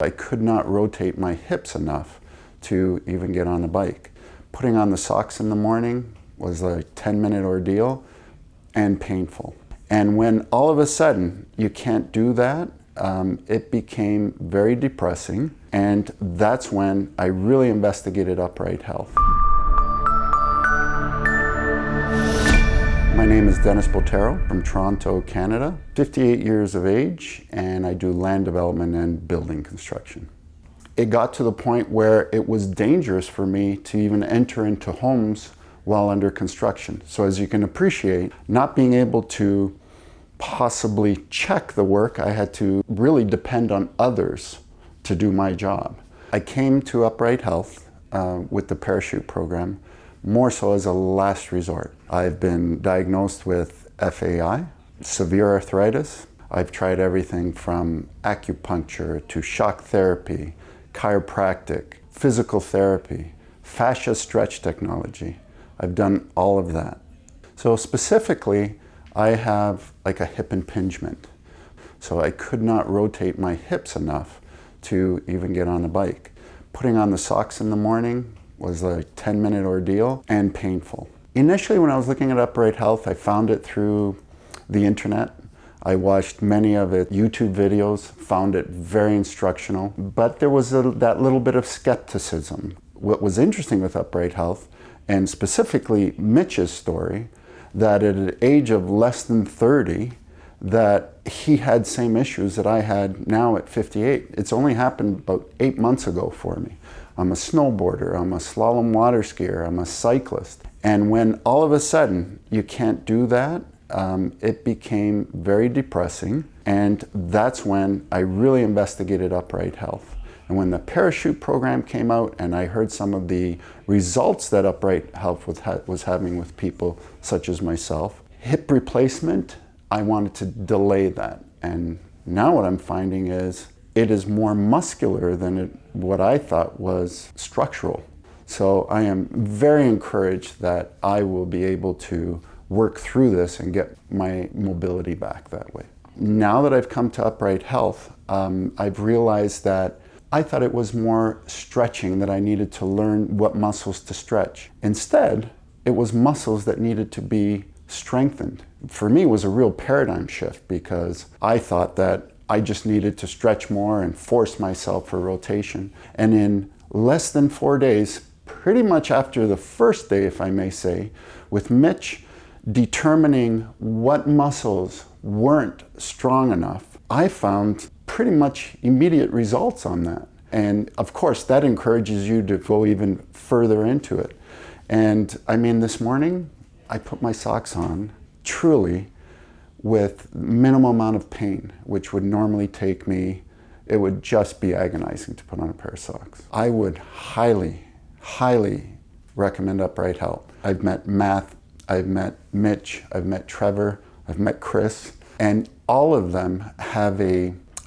I could not rotate my hips enough to even get on a bike. Putting on the socks in the morning was a 10-minute ordeal and painful. And when all of a sudden you can't do that, it became very depressing, and that's when I really investigated upright health. My name is Dennis Botero from Toronto, Canada, 58 years of age, and I do land development and building construction. It got to the point where it was dangerous for me to even enter into homes while under construction. So as you can appreciate, not being able to possibly check the work, I had to really depend on others to do my job. I came to Upright Health with the parachute program more so as a last resort. I've been diagnosed with FAI, severe arthritis. I've tried everything from acupuncture to shock therapy, chiropractic, physical therapy, fascia stretch technology. I've done all of that. So specifically, I have like a hip impingement. So I could not rotate my hips enough to even get on a bike. Putting on the socks in the morning was a 10-minute ordeal and painful. Initially, when I was looking at Upright Health, I found it through the internet. I watched many of its YouTube videos, found it very instructional, but there was that little bit of skepticism. What was interesting with Upright Health, and specifically Mitch's story, that at an age of less than 30, that he had same issues that I had now at 58. It's only happened about 8 months ago for me. I'm a snowboarder, I'm a slalom water skier, I'm a cyclist. And when all of a sudden you can't do that, it became very depressing. And that's when I really investigated Upright Health. And when the parachute program came out and I heard some of the results that Upright Health was having with people such as myself, hip replacement, I wanted to delay that. And now what I'm finding is it is more muscular than what I thought was structural. So I am very encouraged that I will be able to work through this and get my mobility back that way. Now that I've come to Upright Health, I've realized that I thought it was more stretching, that I needed to learn what muscles to stretch. Instead, it was muscles that needed to be strengthened. For me, it was a real paradigm shift because I thought that I just needed to stretch more and force myself for rotation. And in less than 4 days, pretty much after the first day, if I may say, with Mitch determining what muscles weren't strong enough, I found pretty much immediate results on that. And of course, that encourages you to go even further into it. And I mean, this morning, I put my socks on, truly, with minimal amount of pain, which would normally take me, it would just be agonizing to put on a pair of socks. I would highly, highly recommend Upright Health. I've met Matt, I've met Mitch, I've met Trevor, I've met Chris, and all of them have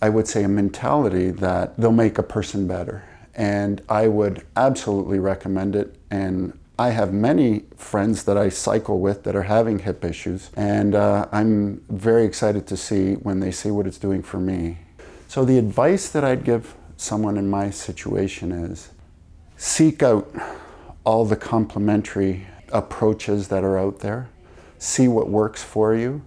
I would say, a mentality that they'll make a person better. And I would absolutely recommend it. And I have many friends that I cycle with that are having hip issues. And I'm very excited to see when they see what it's doing for me. So the advice that I'd give someone in my situation is seek out all the complementary approaches that are out there. See what works for you.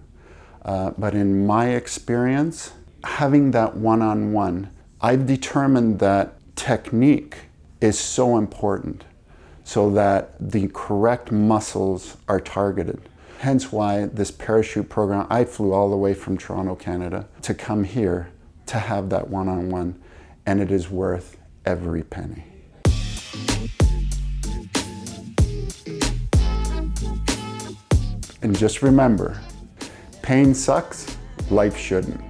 But in my experience, having that one-on-one, I've determined that technique is so important so that the correct muscles are targeted. Hence why this parachute program, I flew all the way from Toronto, Canada, to come here to have that one-on-one, and it is worth every penny. And just remember, pain sucks, life shouldn't.